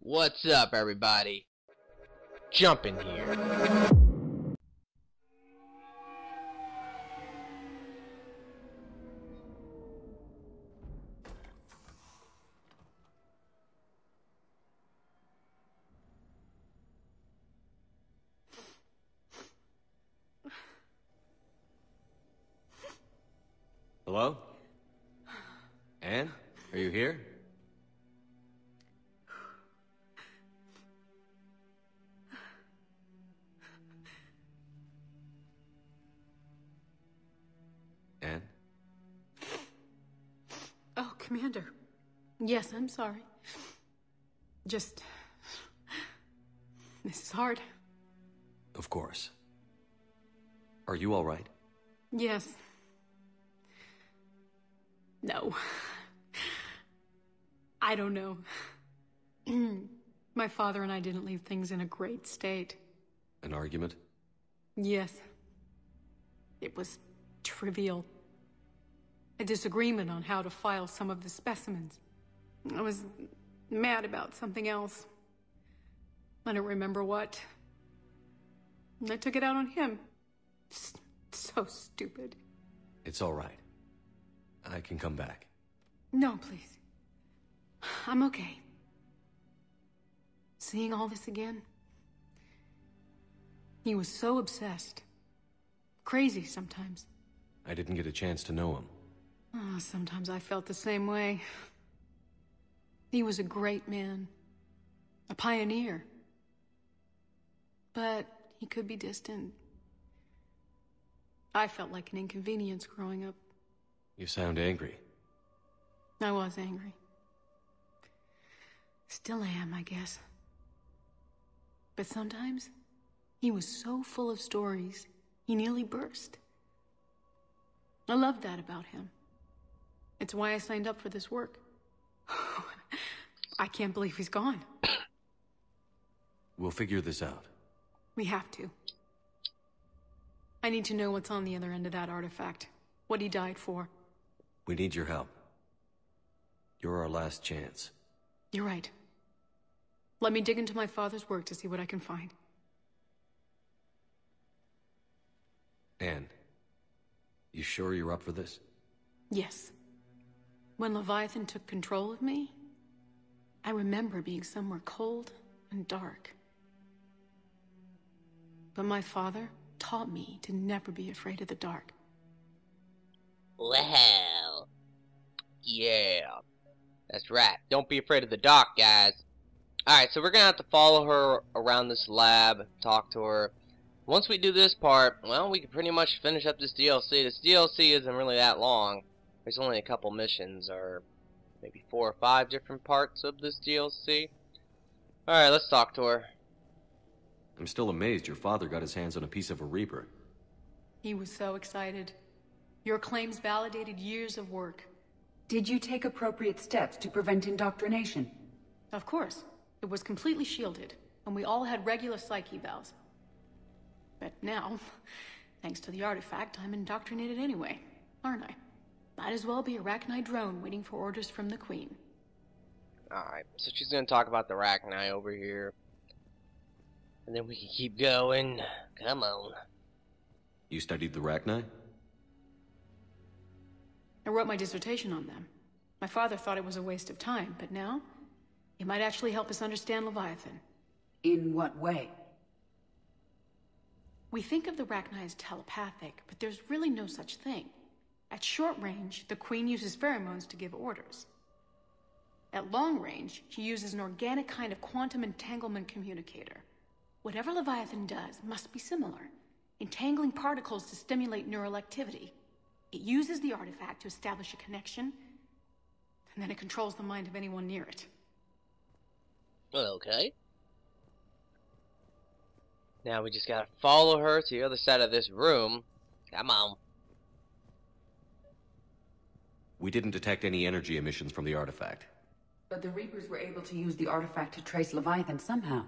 What's up, everybody? Jump in here. Hello? Anne? Are you here? Anne? Oh, Commander. Yes, I'm sorry. Just... this is hard. Of course. Are you all right? Yes. No. I don't know. My father and I didn't leave things in a great state. An argument? Yes. It was trivial. A disagreement on how to file some of the specimens. I was mad about something else. I don't remember what. And I took it out on him. So stupid. It's all right. I can come back. No, please. I'm okay. Seeing all this again? He was so obsessed. Crazy sometimes. I didn't get a chance to know him. Oh, sometimes I felt the same way. He was a great man. A pioneer. But he could be distant. I felt like an inconvenience growing up. You sound angry. I was angry. Still am, I guess. But sometimes, he was so full of stories, he nearly burst. I loved that about him. It's why I signed up for this work. I can't believe he's gone. We'll figure this out. We have to. I need to know what's on the other end of that artifact. What he died for. We need your help. You're our last chance. You're right. Let me dig into my father's work to see what I can find. Anne, you sure you're up for this? Yes. When Leviathan took control of me, I remember being somewhere cold and dark. But my father taught me to never be afraid of the dark. Well, yeah, that's right. Don't be afraid of the dark, guys. Alright, so we're gonna have to follow her around this lab, talk to her. Once we do this part, well, we can pretty much finish up this DLC. This DLC isn't really that long. There's only a couple missions, or maybe 4 or 5 different parts of this DLC. Alright, let's talk to her. I'm still amazed your father got his hands on a piece of a Reaper. He was so excited. Your claims validated years of work. Did you take appropriate steps to prevent indoctrination? Of course. It was completely shielded, and we all had regular psych evals. But now, thanks to the artifact, I'm indoctrinated anyway, aren't I? Might as well be a Arachnite drone waiting for orders from the Queen. Alright, so she's gonna talk about the Arachnite over here. And then we can keep going. Come on. You studied the Rachni? I wrote my dissertation on them. My father thought it was a waste of time, but now, it might actually help us understand Leviathan. In what way? We think of the Rachni as telepathic, but there's really no such thing. At short range, the Queen uses pheromones to give orders. At long range, she uses an organic kind of quantum entanglement communicator. Whatever Leviathan does must be similar, entangling particles to stimulate neural activity. It uses the artifact to establish a connection, and then it controls the mind of anyone near it. Okay. Now we just gotta follow her to the other side of this room. Come on. We didn't detect any energy emissions from the artifact. But the Reapers were able to use the artifact to trace Leviathan somehow.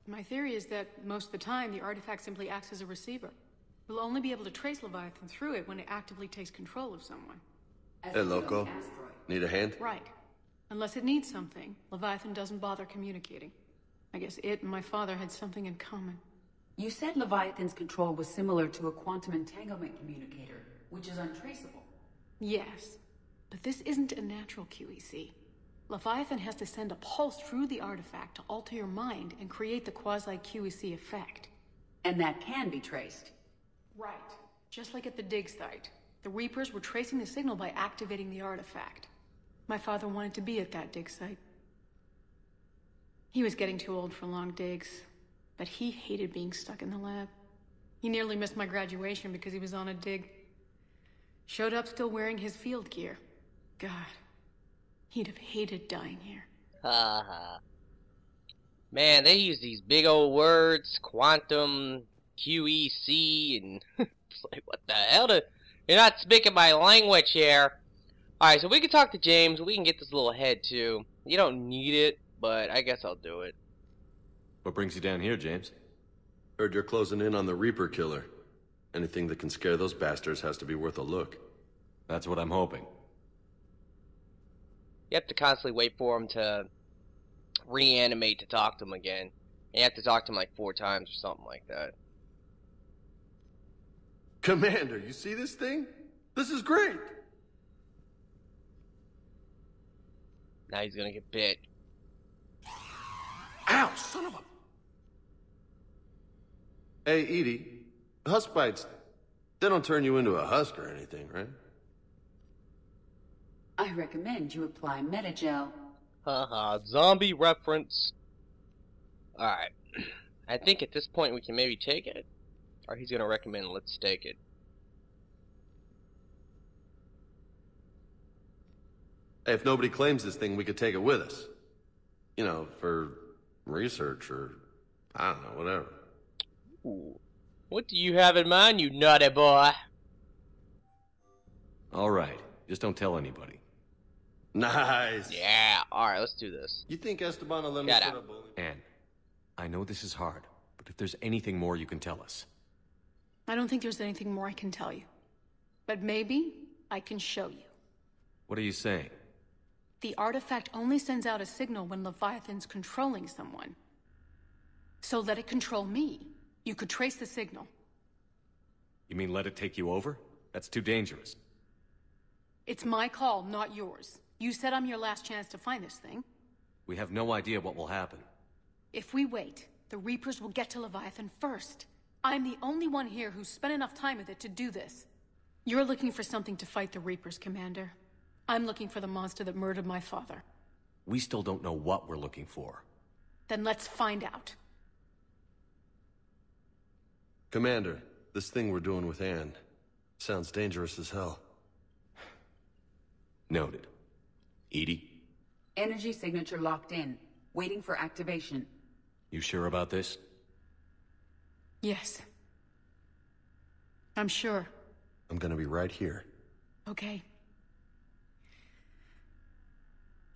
My theory is that most of the time, the artifact simply acts as a receiver. We'll only be able to trace Leviathan through it when it actively takes control of someone. Hey, loco. Need a hand? Right. Unless it needs something, Leviathan doesn't bother communicating. I guess it and my father had something in common. You said Leviathan's control was similar to a quantum entanglement communicator, which is untraceable. Yes, but this isn't a natural QEC. Leviathan has to send a pulse through the artifact to alter your mind and create the quasi-QEC effect. And that can be traced. Right. Just like at the dig site. The Reapers were tracing the signal by activating the artifact. My father wanted to be at that dig site. He was getting too old for long digs, but he hated being stuck in the lab. He nearly missed my graduation because he was on a dig. Showed up still wearing his field gear. God, he'd have hated dying here. Haha. Man, they use these big old words, quantum, QEC, and it's like, what the hell? You're not speaking my language here. Alright, so we can talk to James. We can get this little head, too. You don't need it, but I guess I'll do it. What brings you down here, James? Heard you're closing in on the Reaper killer. Anything that can scare those bastards has to be worth a look. That's what I'm hoping. You have to constantly wait for him to reanimate to talk to him again. You have to talk to him like 4 times or something like that. Commander, you see this thing? This is great! Now he's gonna get bit. Ow, son of a... Hey, Edie. Husk bites, they don't turn you into a husk or anything, right? I recommend you apply Metagel. Haha, zombie reference. Alright. I think at this point we can maybe take it. Or he's gonna recommend let's take it. Hey, if nobody claims this thing, we could take it with us. You know, for research or, I don't know, whatever. Ooh. What do you have in mind, you naughty boy? Alright, just don't tell anybody. Nice! Yeah, alright, let's do this. You think Esteban will let me Shut put up. a bully? Anne, I know this is hard, but if there's anything more you can tell us. I don't think there's anything more I can tell you. But maybe I can show you. What are you saying? The artifact only sends out a signal when Leviathan's controlling someone. So let it control me. You could trace the signal. You mean let it take you over? That's too dangerous. It's my call, not yours. You said I'm your last chance to find this thing. We have no idea what will happen. If we wait, the Reapers will get to Leviathan first. I'm the only one here who's spent enough time with it to do this. You're looking for something to fight the Reapers, Commander. I'm looking for the monster that murdered my father. We still don't know what we're looking for. Then let's find out. Commander, this thing we're doing with Anne sounds dangerous as hell. Noted. Edie, Energy signature locked in, waiting for activation. you sure about this? Yes. I'm sure. I'm gonna be right here. Okay.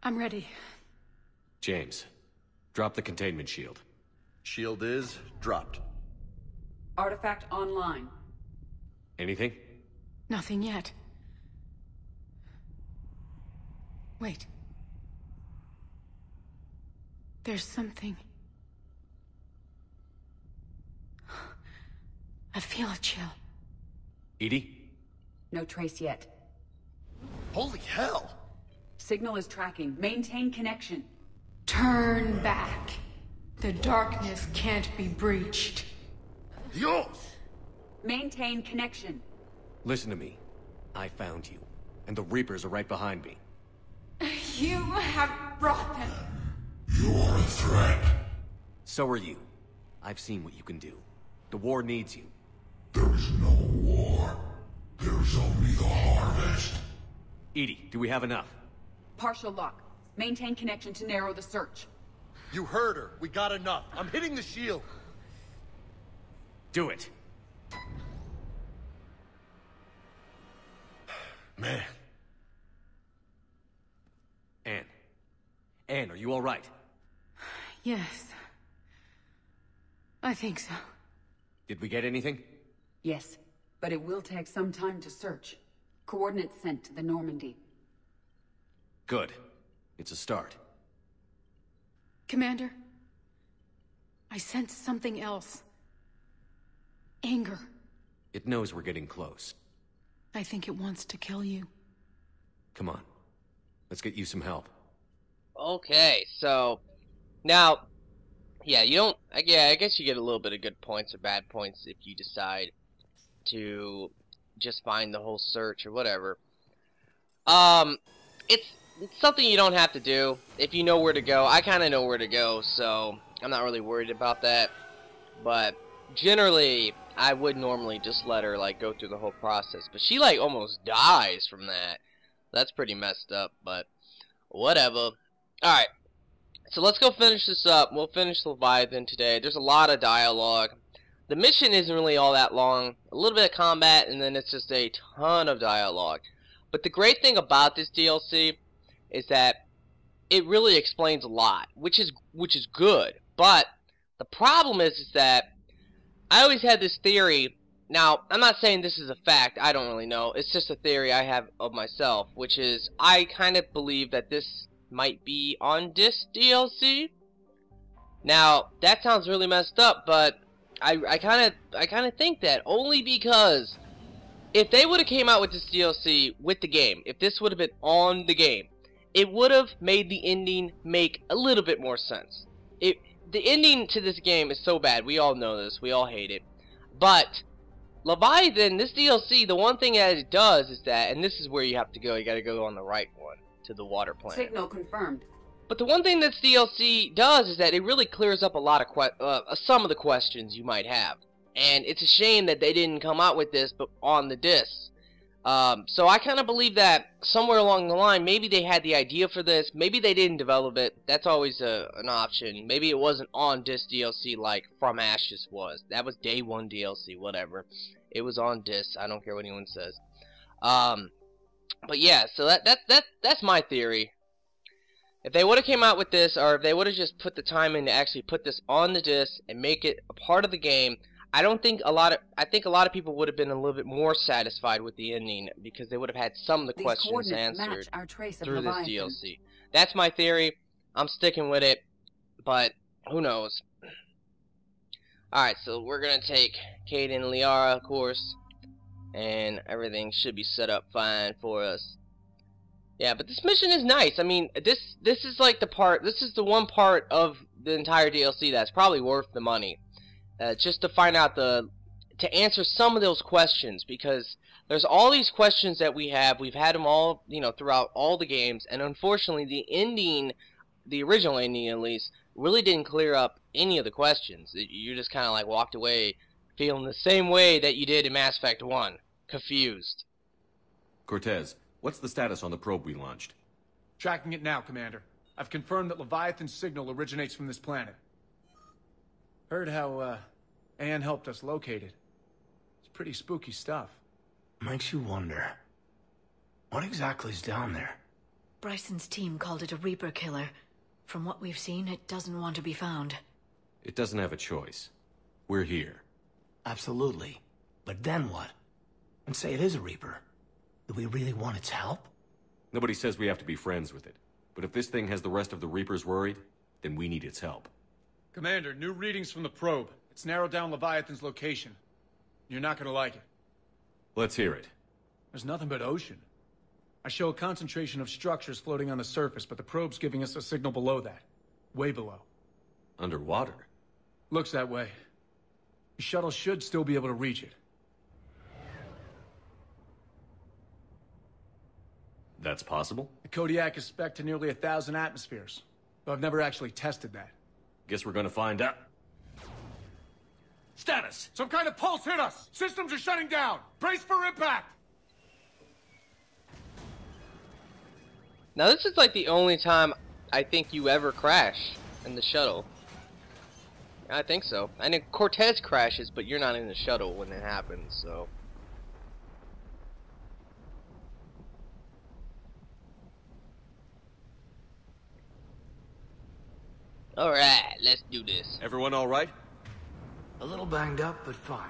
I'm ready. James, drop the containment shield. Shield is dropped. Artifact online. Anything? Nothing yet. Wait. There's something. I feel a chill. Edie? No trace yet. Holy hell! Signal is tracking. Maintain connection. Turn back. The darkness can't be breached. Dios! Maintain connection. Listen to me. I found you, and the Reapers are right behind me. You have brought them. You are a threat. So are you. I've seen what you can do. The war needs you. There is no war. There is only the harvest. Edie, do we have enough? Partial lock. Maintain connection to narrow the search. You heard her. We got enough. I'm hitting the shield. Do it. Man. Anne. Anne, are you all right? Yes. I think so. Did we get anything? Yes, but it will take some time to search. Coordinates sent to the Normandy. Good. It's a start. Commander, I sense something else. Anger. It knows we're getting close. I think it wants to kill you. Come on. Let's get you some help. Okay, so now, yeah, you don't. Yeah, I guess you get a little bit of good points or bad points if you decide to just find the whole search or whatever. It's something you don't have to do if you know where to go. I kind of know where to go, so I'm not really worried about that. But generally, I would normally just let her like go through the whole process. But she like almost dies from that. That's pretty messed up, but whatever. Alright, so let's go finish this up. We'll finish Leviathan today. There's a lot of dialogue. The mission isn't really all that long. A little bit of combat, and then it's just a ton of dialogue. But the great thing about this DLC is that it really explains a lot, which is good. But the problem is that I always had this theory. Now, I'm not saying this is a fact. I don't really know. It's just a theory I have of myself, which is I kind of believe that this might be on this DLC. Now, that sounds really messed up, but I kind of think that only because if they would have came out with this DLC with the game, if this would have been on the game, it would have made the ending make a little bit more sense. The ending to this game is so bad. We all know this. We all hate it. But Leviathan, this DLC, the one thing that it does is that, and this is where you have to go. You got to go on the right one to the water planet. Signal confirmed. But the one thing this DLC does is that it really clears up a lot of some of the questions you might have. And it's a shame that they didn't come out with this but on the disc. So I kind of believe that somewhere along the line, maybe they had the idea for this, maybe they didn't develop it. That's always an option. Maybe it wasn't on disc DLC like From Ashes was. That was day one DLC, whatever. It was on disc. I don't care what anyone says. But yeah, so that's my theory. If they would have came out with this, or if they would have just put the time in to actually put this on the disc and make it a part of the game, I think a lot of people would have been a little bit more satisfied with the ending because they would have had some of the questions answered through this DLC. That's my theory. I'm sticking with it, but who knows? Alright, so we're gonna take Kate and Liara, of course, and everything should be set up fine for us. Yeah, but this mission is nice. I mean, this is like this is the one part of the entire DLC that's probably worth the money. Just to find out to answer some of those questions, because there's all these questions that we've had them all, throughout all the games, and unfortunately the ending, the original ending at least, really didn't clear up any of the questions. You just kind of like walked away feeling the same way that you did in Mass Effect 1, confused. Cortez, what's the status on the probe we launched? Tracking it now, Commander. I've confirmed that Leviathan's signal originates from this planet. Heard how, Anne helped us locate it. It's pretty spooky stuff. Makes you wonder. What exactly is down there? Bryson's team called it a Reaper killer. From what we've seen, it doesn't want to be found. It doesn't have a choice. We're here. Absolutely. But then what? And say it is a Reaper. Do we really want its help? Nobody says we have to be friends with it. But if this thing has the rest of the Reapers worried, then we need its help. Commander, new readings from the probe. It's narrowed down Leviathan's location. You're not gonna like it. Let's hear it. There's nothing but ocean. I show a concentration of structures floating on the surface, but the probe's giving us a signal below that. Way below. Underwater? Looks that way. The shuttle should still be able to reach it. That's possible? The Kodiak is spec'd to nearly 1,000 atmospheres, though I've never actually tested that. Guess we're gonna find out. Status! Some kind of pulse hit us! Systems are shutting down! Brace for impact! Now this is like the only time I think you ever crash in the shuttle. I think so. I know Cortez crashes, but you're not in the shuttle when it happens, so. Alright, let's do this. Everyone all right? A little banged up, but fine.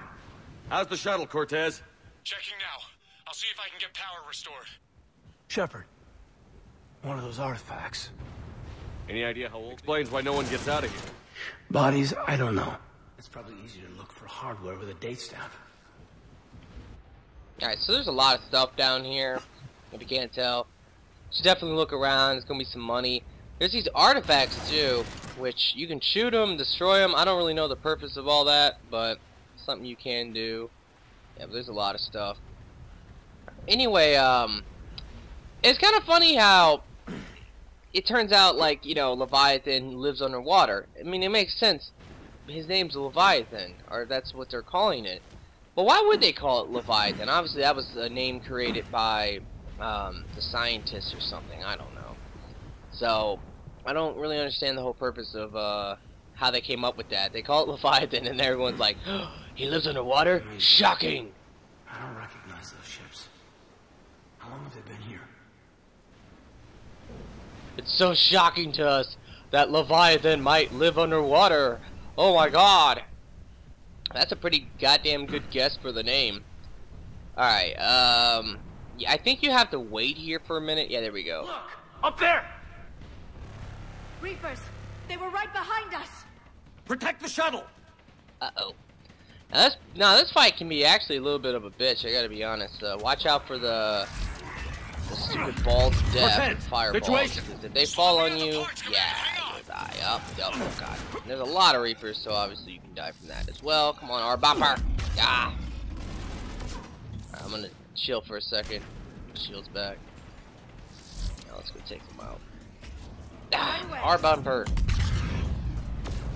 How's the shuttle, Cortez? Checking now. I'll see if I can get power restored. Shepard, One of those artifacts. Any idea how old? Explains why no one gets out of here. Bodies, I don't know. It's probably easier to look for hardware with a date stamp. Alright, so there's a lot of stuff down here. If you can't tell. Should definitely look around. There's gonna be some money. There's these artifacts too, which you can shoot them, destroy them. I don't really know the purpose of all that, but something you can do. Yeah, but there's a lot of stuff. Anyway, it's kind of funny how it turns out, like, you know, Leviathan lives underwater. I mean, it makes sense. His name's Leviathan, or that's what they're calling it. But why would they call it Leviathan? Obviously, that was a name created by the scientists or something. I don't know. So, I don't really understand the whole purpose of how they came up with that. They call it Leviathan, and everyone's like, oh, he lives underwater? Shocking! I don't recognize those ships. How long have they been here? It's so shocking to us that Leviathan might live underwater. Oh my god. That's a pretty goddamn good guess for the name. Alright, yeah, I think you have to wait here for a minute. Yeah, there we go. Look! Up there! Reapers! They were right behind us! Protect the shuttle! Uh-oh. Now this fight can be actually a little bit of a bitch, I gotta be honest. Watch out for the stupid balls of death and fireballs. Because if they fall on you, yeah, you'll die. Oh god. And there's a lot of Reapers, so obviously you can die from that as well. Come on, our bumper! Ah! Right, I'm gonna chill for a second. Shield's back. Now let's go take them out. Ah, our bumper!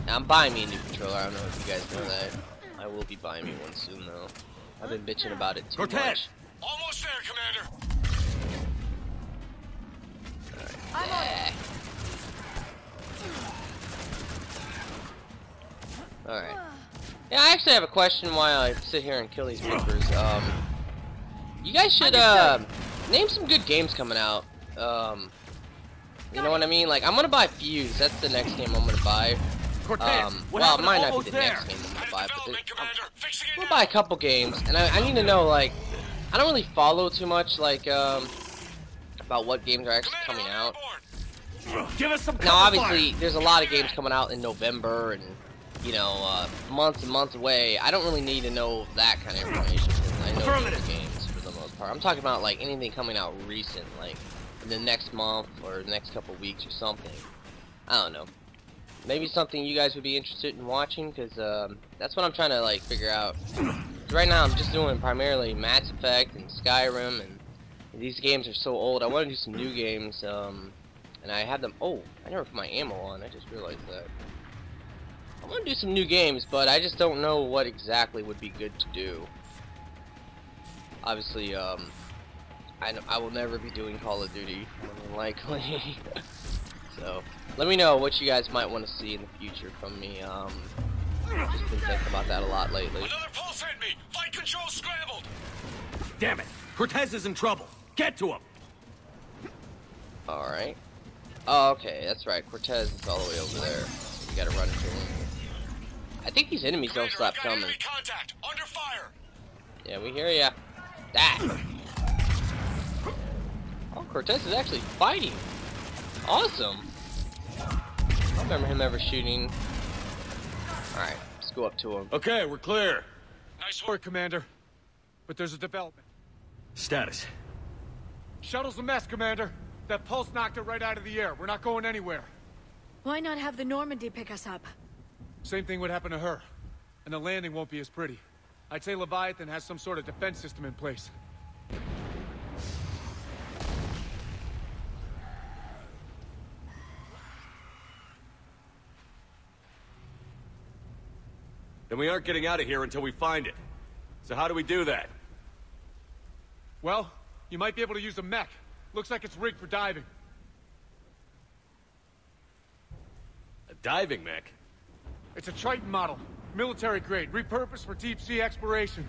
Now I'm buying me a new controller, I don't know if you guys know that. I will be buying me one soon though. I've been bitching about it too much. Almost there, Commander. Alright. Yeah, I actually have a question why I sit here and kill these Reapers. You guys should name some good games coming out. You know what I mean? Like, I'm gonna buy Fuse. That's the next game I'm gonna buy. Well, it might not be the next game I'm gonna buy, but I'm gonna buy a couple games, and I need to know, like, I don't really follow too much, like, about what games are actually coming out. Give us some Now, obviously, there's a lot of games coming out in November, and, you know, months and months away. I don't really need to know that kind of information, because I know those games for the most part. I'm talking about, like, anything coming out recent, like, in the next month, or the next couple weeks, or something. I don't know. Maybe something you guys would be interested in watching, because that's what I'm trying to, like, figure out. Right now, I'm just doing primarily Mass Effect and Skyrim, and these games are so old. I want to do some new games, and I have them. Oh, I never put my ammo on. I just realized that. I want to do some new games, but I just don't know what exactly would be good to do. Obviously, I will never be doing Call of Duty, more than likely. So, let me know what you guys might want to see in the future from me. Just been thinking about that a lot lately. Another pulse hit me. Flight control scrambled. Damn it! Cortez is in trouble. Get to him. All right. Oh, okay, that's right. Cortez is all the way over there. So we gotta run into him. I think these enemies don't stop coming. Contact. Under fire. Yeah, we hear ya. That. Oh, Cortez is actually fighting. Awesome. I don't remember him ever shooting. Alright, let's go up to him. Okay, we're clear. Nice work, Commander. But there's a development. Status. Shuttle's a mess, Commander. That pulse knocked it right out of the air. We're not going anywhere. Why not have the Normandy pick us up? Same thing would happen to her. And the landing won't be as pretty. I'd say Leviathan has some sort of defense system in place. Then we aren't getting out of here until we find it. So how do we do that? Well, you might be able to use a mech. Looks like it's rigged for diving. A diving mech? It's a Triton model. Military grade, repurposed for deep sea exploration.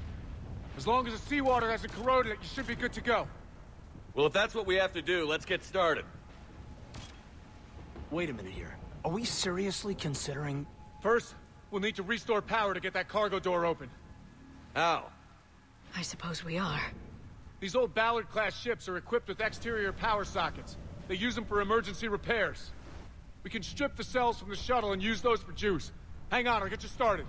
As long as the seawater hasn't corroded it, you should be good to go. Well, if that's what we have to do, let's get started. Wait a minute here. Are we seriously considering... First, we'll need to restore power to get that cargo door open. How? I suppose we are. These old Ballard-class ships are equipped with exterior power sockets. They use them for emergency repairs. We can strip the cells from the shuttle and use those for juice. Hang on, I'll get you started.